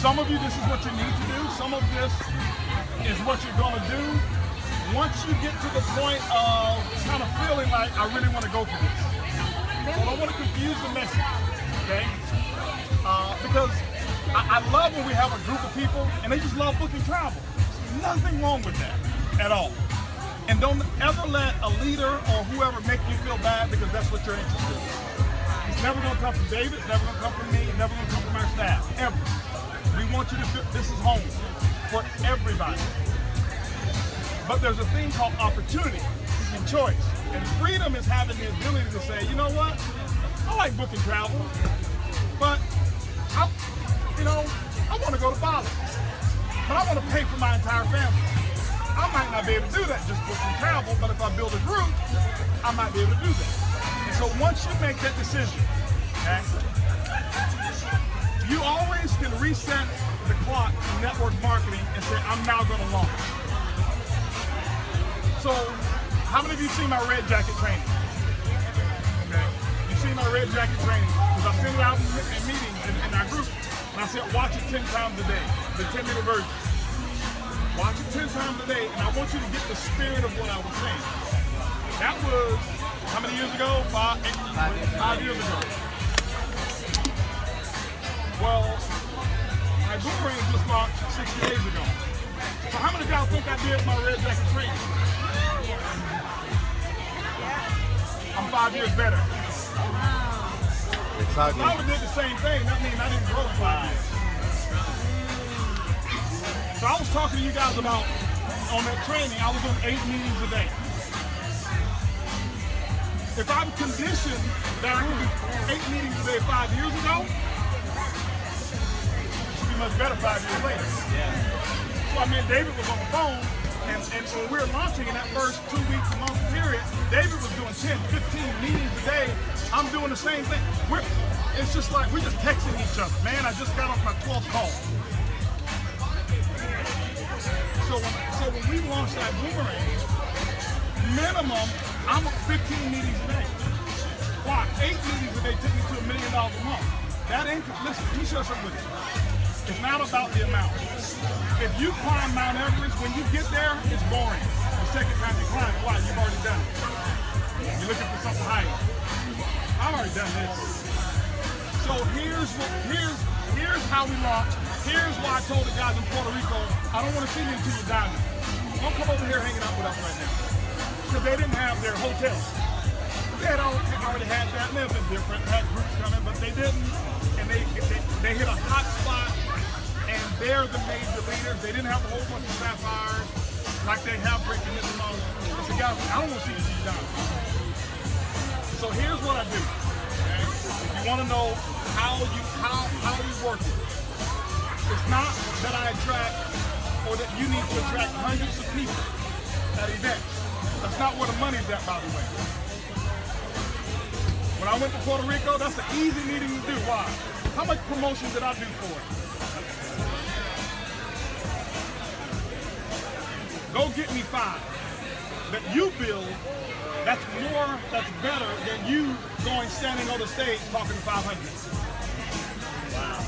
Some of you, this is what you need to do. Some of this is what you're going to do. Once you get to the point of kind of feeling like, I really want to go for this. So I don't want to confuse the message, okay? Because I love when we have a group of people and they just love booking travel. There's nothing wrong with that at all. And don't ever let a leader or whoever make you feel bad because that's what you're interested in. It's never going to come from David. It's never going to come from me. It's never going to come from our staff, ever. We want you to feel this is home for everybody. But there's a thing called opportunity and choice. And freedom is having the ability to say, you know what? I like booking travel, but I want to go to Bali. But I want to pay for my entire family. I might not be able to do that just booking travel, but if I build a group, I might be able to do that. And so once you make that decision, okay, you always can reset the clock in network marketing and say, I'm now going to launch. So, how many of you seen my red jacket training? Okay. You seen my red jacket training? Because I send it out in meetings in our group, and I said, watch it 10 times a day, the 10-minute version. Watch it 10 times a day, and I want you to get the spirit of what I was saying. That was, how many years ago? 5 years ago. Well, my boomerang just launched 60 days ago. So how many of y'all think I did my red jacket training? I'm 5 years better. If I would have did the same thing, that means I didn't grow in 5 years. So I was talking to you guys about, on that training, I was doing 8 meetings a day. If I'm conditioned that I could do 8 meetings a day 5 years ago, it should be much better 5 years later. So I mean, David was on the phone, and when we were launching in that first 2 weeks a month period, David was doing 10, 15 meetings a day. I'm doing the same thing. It's just like, we're just texting each other. Man, I just got off my 12th call. So when we launched that boomerang, minimum, I'm 15 meetings a day. Why? 8 meetings a day took me to $1 million a month. That income, listen, let me share something with you. It's not about the amount. If you climb Mount Everest, when you get there, it's boring. The second time you climb it, why? You've already done it. You're looking for something higher. I've already done this. So here's how we launched. Here's why I told the guys in Puerto Rico, I don't want to see you until you're diamond. Don't come over here hanging out with us right now. Because they didn't have their hotel. They had already had that. They have been different, had groups coming, but they didn't. And they hit a hot spot, and they're the major leaders. They didn't have a whole bunch of sapphires like they have breaking this amount. I said, guys, I don't want to see you until you're diamond. So here's what I do. Okay? If you want to know how we work it, it's not that I attract or that you need to attract hundreds of people at events. That's not where the money's at, by the way. When I went to Puerto Rico, that's an easy meeting to do. Why? How much promotion did I do for it? Go get me 5 that you build. That's better than you going standing on the stage talking to 500. Wow.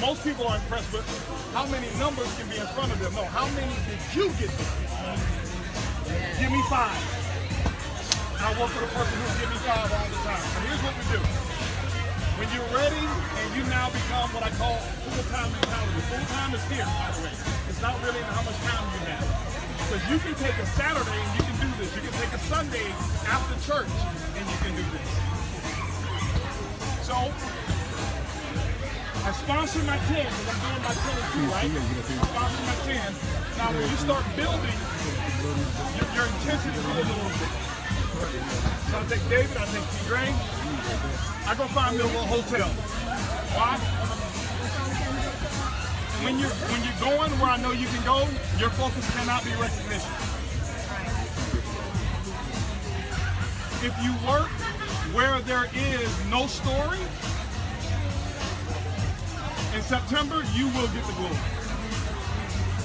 Most people are impressed with how many numbers can be in front of them. No, how many did you get? Give me 5. I work with a person who'll give me 5 all the time. And here's what we do. When you're ready and you now become what I call full-time mentality. Full-time is here, by the way. It's not really how much time you have. Because you can take a Saturday and you can do this. You can take a Sunday after church and you can do this. So, I sponsor my 10 because I'm doing my 10 and 2, right? I sponsor my 10. Now, when you start building, your intensity will a little bit. So I take David, I take T-Gray, I go find me a little hotel. Why? When you're going where I know you can go, your focus cannot be recognition. If you work where there is no story, in September, you will get the glory.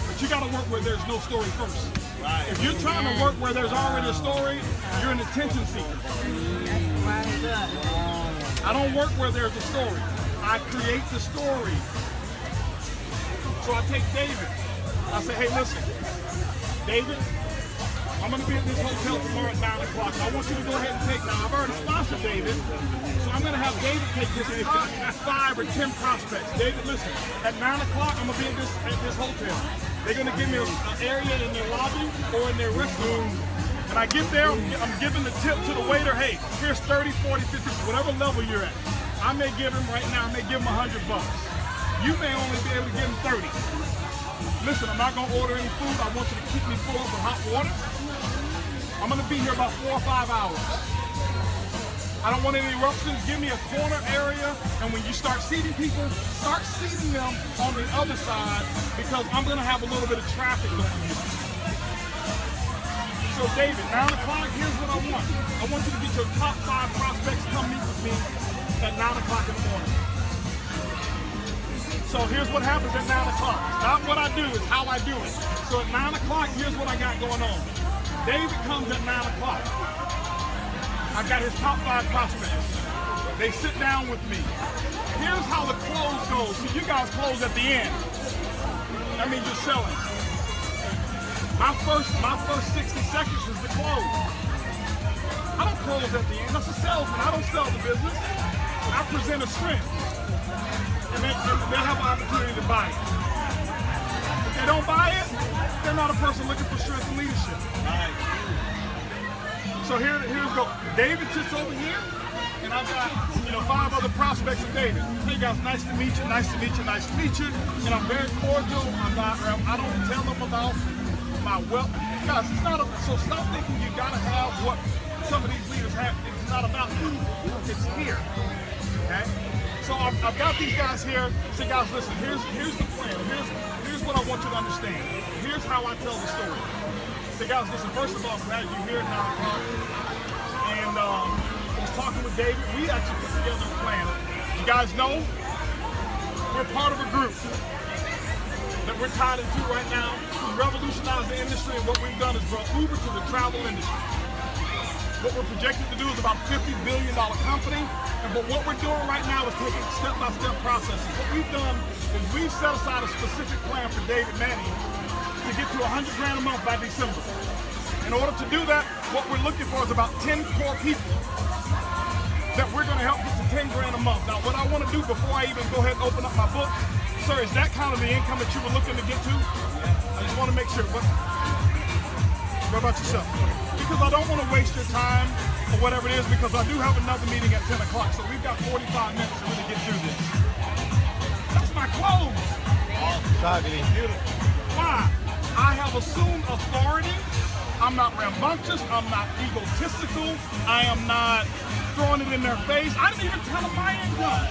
But you got to work where there's no story first. Right. If you're trying to work where there's already a story, you're an attention seeker. I don't work where there's a story. I create the story. So I take David. I say, hey, listen, David, I'm going to be at this hotel tomorrow at 9 o'clock. I want you to go ahead and take, now I've already sponsored David, so I'm going to have David take this 5 or 10 prospects. David, listen, at 9 o'clock, I'm going to be at this hotel. They're going to give me an area in their lobby or in their restaurant. When I get there, I'm giving the tip to the waiter, hey, here's 30, 40, 50, whatever level you're at. I may give him right now, I may give him $100. You may only be able to give him 30. Listen, I'm not going to order any food. I want you to keep me full up with hot water. I'm going to be here about 4 or 5 hours. I don't want any interruptions. Give me a corner area, and when you start seating people, start seating them on the other side because I'm going to have a little bit of traffic going here. So David, 9 o'clock, here's what I want. I want you to get your top 5 prospects, come meet with me at 9 o'clock in the morning. So here's what happens at 9 o'clock. Not what I do, it's how I do it. So at 9 o'clock, here's what I got going on. David comes at 9 o'clock. I've got his top 5 prospects. They sit down with me. Here's how the close goes. See, you guys close at the end. That means you're selling. My first 60 seconds is the close. I don't close at the end. That's a salesman. I don't sell the business. I present a strength. And they have an opportunity to buy it. If they don't buy it, they're not a person looking for strength and leadership. So here's go. David sits over here, and I've got 5 other prospects of David. Hey guys, nice to meet you, nice to meet you, nice to meet you. And I'm very cordial. I don't tell them about my wealth. Guys, it's not so stop thinking you gotta have what some of these leaders have. It's not about you. It's here. Okay? So I've got these guys here. Say, guys, listen, here's the plan. Here's what I want you to understand. Here's how I tell the story. Say, guys, listen, first of all, I'm glad you're here at 9 o'clock. And I was talking with David. We actually put together a plan. You guys know we're part of a group that we're tied into right now to revolutionize the industry. And what we've done is brought Uber to the travel industry. What we're projected to do is about a $50 billion company. But what we're doing right now is taking step-by-step processes. What we've done is we've set aside a specific plan for David Manning to get to $100 grand a month by December. In order to do that, what we're looking for is about 10 core people that we're going to help get to 10 grand a month. Now, what I want to do before I even go ahead and open up my book, sir, is that kind of the income that you were looking to get to? I just want to make sure. What about yourself? Because I don't want to waste your time or whatever it is, because I do have another meeting at 10 o'clock, so we've got 45 minutes to really get through this. That's my clothes. Beautiful. Why? I have assumed authority. I'm not rambunctious. I'm not egotistical. I am not throwing it in their face. I didn't even tell them my income.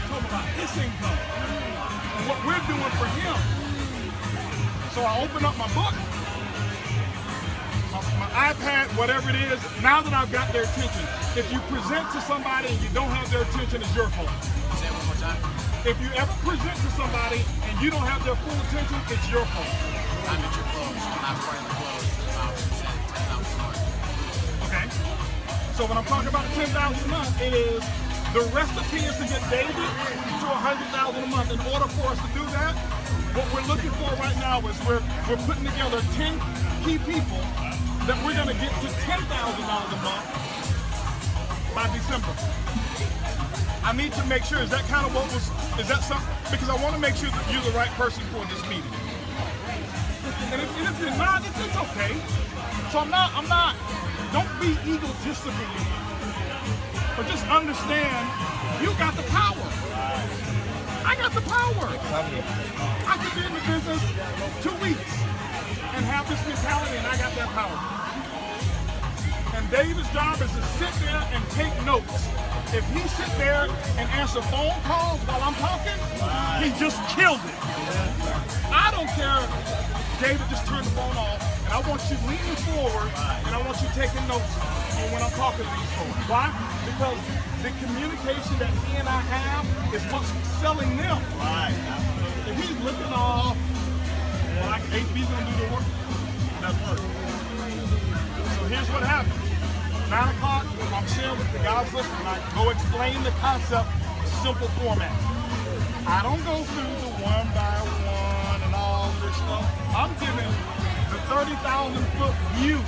Told them about his income and what we're doing for him. So I open up my book, my iPad, whatever it is. Now that I've got their attention, if you present to somebody and you don't have their attention, it's your fault. Say it one more time. If you ever present to somebody and you don't have their full attention, it's your fault. I'm at your close. I'm not spreading the close. About 10,000 a month. Okay. So when I'm talking about 10,000 a month, it is the recipe is to get David to 100,000 a month. In order for us to do that, what we're looking for right now is we're putting together 10 key people that we're going to get to $10,000 a month by December. I need to make sure, is that kind of what was, is that something, because I want to make sure that you're the right person for this meeting. And if you're not, it's okay. So I'm not, don't be egotistical, but just understand, you got the power. I got the power. I could be in the business 2 weeks and have this mentality, and I got that power. And David's job is to sit there and take notes. If he sit there and answer phone calls while I'm talking, he just killed it. I don't care. David just turned the phone off, and I want you leaning forward, and I want you taking notes on when I'm talking to these folks. Why? Because the communication that he and I have is what's selling them. Right. If he's looking off, well, HB's gonna do the work. That's work. So here's what happens. 9 o'clock, I'm sharing with the guys listening. I go explain the concept simple format. I don't go through the one by one and all this stuff. I'm giving the 30,000-foot view.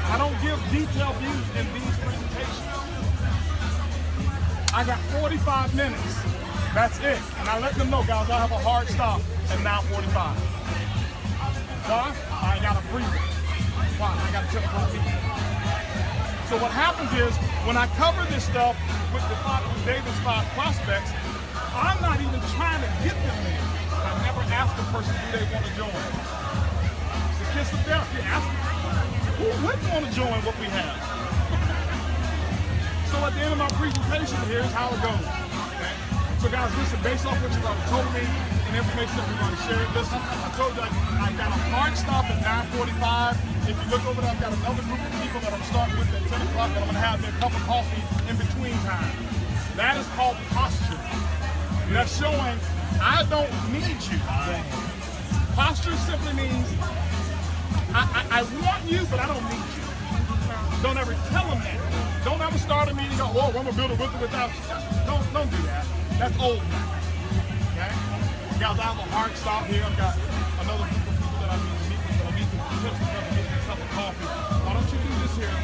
I don't give detailed views in these presentations. I got 45 minutes. That's it. And I let them know, guys, I have a hard stop at 9:45. Why? I got a breather. Why? I got a 10 o'clock meeting. So what happens is, when I cover this stuff with David's 5 prospects, I'm not even trying to get them there. I never ask the person, do they want to join? It's the kiss of death. You ask them, who wouldn't want to join what we have? So at the end of my presentation, here's how it goes. Okay? So guys, listen, based off what you've already told me and information that we've already shared, listen, I told you I got a hard stop at 9:45. If you look over there, I've got another group of people that I'm starting with at 10 o'clock that I'm going to have their cup of coffee in between time. That is called posture. That's showing I don't need you. Posture simply means I want you, but I don't need you. Don't ever tell them that. Don't ever start a meeting and go, oh, I'm going to build it with or without you. Don't do that. That's old now. Okay? Guys, I have a hard stop here. I've got another group of people that I need to meet with, that I need to potentially come and get me a cup of coffee. Why don't you do this here?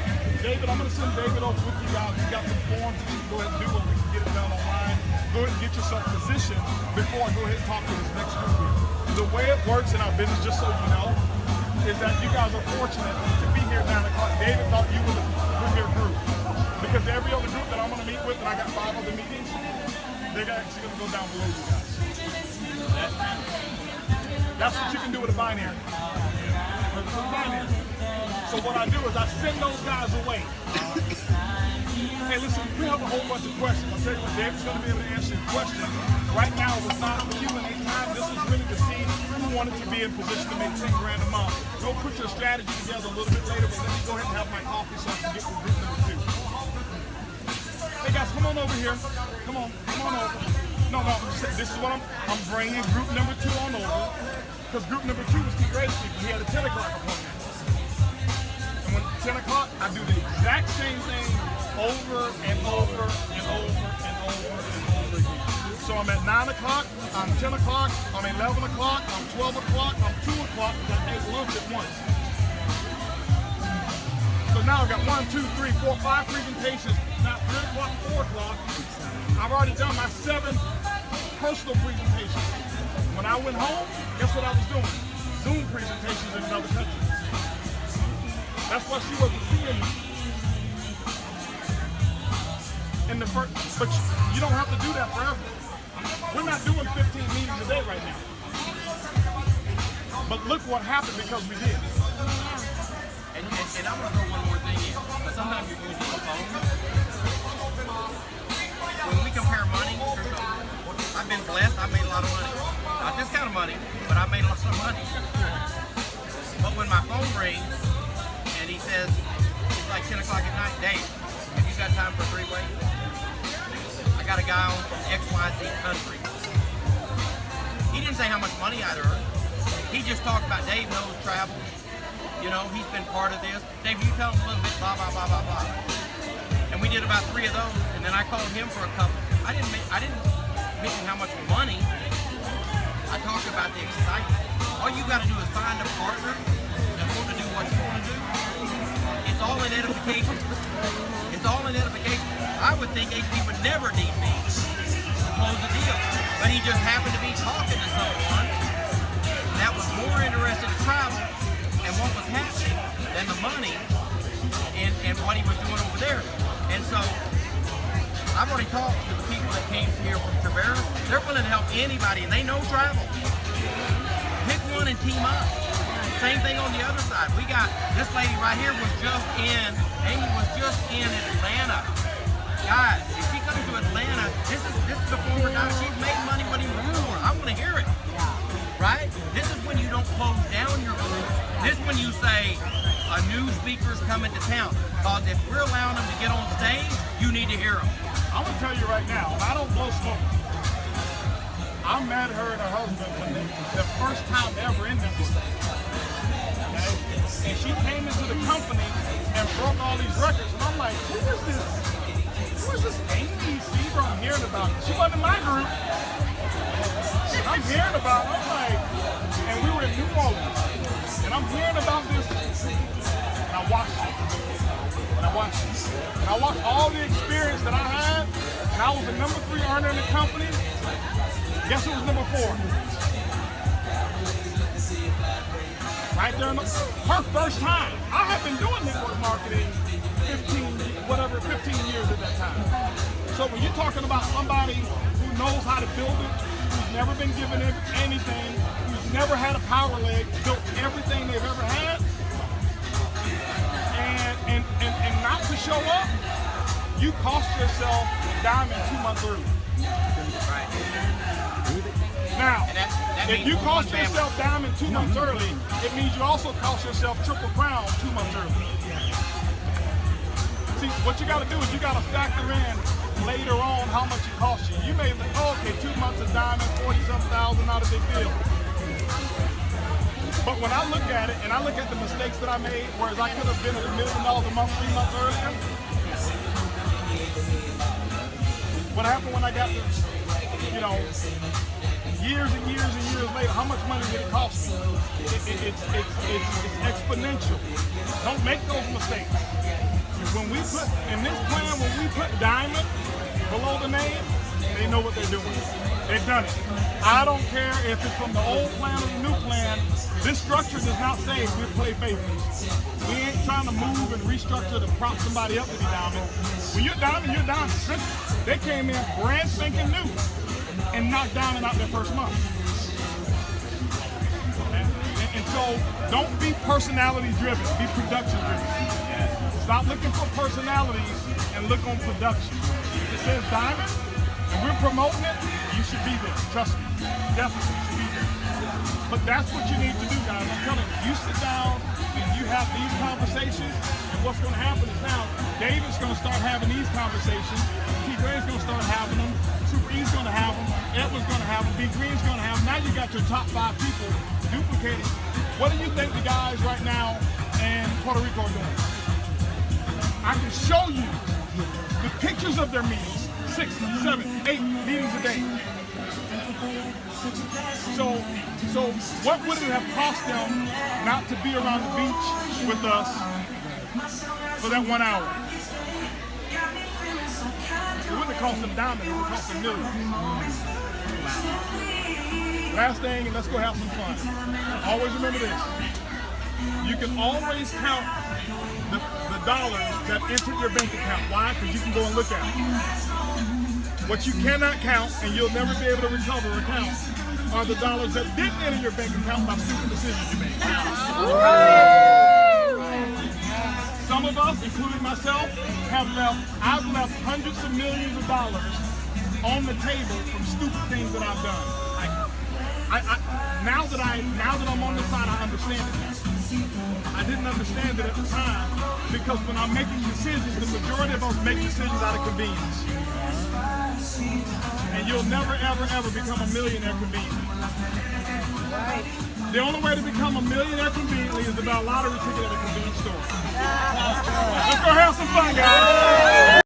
David, I'm going to send David over with you guys. You got some forms that you can go ahead and do, or we can get it done online. Go ahead and get yourself positioned before I go ahead and talk to this next group here. The way it works in our business, just so you know, is that you guys are fortunate to be here at 9 o'clock. David thought you were the premier group. Because every other group that I'm going to meet with, and I got 5 other meetings, they're actually going to go down below you guys. That's what you can do with a binary. So what I do is I send those guys away. Hey, listen, we have a whole bunch of questions. I'll tell you what, David's going to be able to answer your questions. Right now, it was not a Q&A time. This was really to see who wanted to be in position to make 10 grand a month. Go put your strategy together a little bit later, but let me go ahead and have my coffee so I can get to group number 2. Hey guys, come on over here. Come on over. No, I'm just saying, this is what I'm bringing group number 2 on over. Because group number 2 was T. Gray's people. He had a 10 o'clock appointment. And when 10 o'clock, I do the exact same thing over and over and over and over and over again. So I'm at 9 o'clock, I'm 10 o'clock, I'm 11 o'clock, I'm 12 o'clock, I'm 2 o'clock, because I ate lunch at 1. So now I've got 1, 2, 3, 4, 5 presentations, not 3 o'clock, 4 o'clock. I've already done my 7 personal presentations. When I went home, guess what I was doing? Zoom presentations in another country. That's why she wasn't seeing me. But you don't have to do that forever. We're not doing 15 meetings a day right now. But look what happened because we did. And I'm going to throw one more thing in. Because sometimes you're using the phone. When we compare money, I've been blessed. I've made a lot of money. Not this kind of money, but I've made a lot of money. But when my phone rings and he says, it's like 10 o'clock at night, Dave, have you got time for a 3-way? I got a guy on from XYZ country. He didn't say how much money I'd earned. He just talked about Dave knows travel. You know, he's been part of this. Dave, you tell him a little bit, blah, blah, blah, blah, blah. And we did about 3 of those, and then I called him for a couple. I didn't mention how much money. I talked about the excitement. All you got to do is find a partner that's going to do what you want to do. It's all in edification. It's all in edification. I would think HP would never need me to close the deal, but he just happened to be talking to someone that was more interested in travel and what was happening than the money and what he was doing over there. And so I've already talked to the people that came here from Traverse. They're willing to help anybody, and they know travel. Pick one and team up. Same thing on the other side. We got this lady right here Amy was just in Atlanta. Guys, if she comes to Atlanta, this is before her time. She's made money what he was before. I want to hear it. Right? This is when you don't close down your group. This is when you say, a new speaker's coming to town. Because if we're allowing them to get on stage, you need to hear them. I'm going to tell you right now, I don't blow smoke. I met her and her husband the first time ever in Memphis. Okay? And she came into the company and broke all these records. And I'm like, who is this Who is this Amy Seaver I'm hearing about? She wasn't in my group. I'm hearing about it. I'm like, and we were in New Orleans. And I'm hearing about this. And I watched it. And I watched it. And I watched all the experience that I had. And I was the number 3 earner in the company. Guess who was number 4? Right there, her first time. I had been doing network marketing 15 years at that time. So when you're talking about somebody who knows how to build it, who's never been given anything, who's never had a power leg, built everything they've ever had, and not to show up, you cost yourself diamond 2 months early. Right. Now, that if you cost yourself diamond 2 months early, it means you also cost yourself triple crown 2 months early. See, what you got to do is you got to factor in later on how much it costs you. You may think, oh, okay, 2 months of diamond, 40-something thousand, not a big deal. But when I look at it, and I look at the mistakes that I made, whereas I could have been at $1 million a month 3 months earlier, what happened when I got to, years and years and years later, how much money did it cost me? It's exponential. Don't make those mistakes. When we put, in this plan, when we put diamond below the name, they know what they're doing. They've done it. I don't care if it's from the old plan or the new plan. This structure does not say we play favorites. We ain't trying to move and restructure to prop somebody up to be diamond. When you're diamond, you're diamond. They came in brand spanking new and knocked diamond out their first month. And so don't be personality driven, be production driven. Stop looking for personalities and look on production. If it says diamond and we're promoting it, you should be there. Trust me. Definitely should be there. But that's what you need to do, guys. I'm telling you, you sit down and you have these conversations, and what's going to happen is now David's going to start having these conversations. T. Gray's going to start having them. Super E's going to have them. Edward's going to have them. B. Green's going to have them. Now you got your top 5 people duplicating. What do you think the guys right now in Puerto Rico are doing? I can show you the pictures of their meetings, 6, 7, 8 meetings a day. So what would it have cost them not to be around the beach with us for that 1 hour? It wouldn't have cost them diamonds, it would have cost them millions. Last thing, and let's go have some fun. Always remember this. You can always count the dollars that entered your bank account. Why? Because you can go and look at it. What you cannot count, and you'll never be able to recover or count, are the dollars that didn't enter your bank account by stupid decisions you made. Some of us, including myself, I've left hundreds of millions of dollars on the table from stupid things that I've done. Now that I'm on this side, I understand it now. I didn't understand it at the time because when I'm making decisions, the majority of us make decisions out of convenience. And you'll never, ever, ever become a millionaire conveniently. The only way to become a millionaire conveniently is to buy a lottery ticket at a convenience store. Let's go have some fun, guys.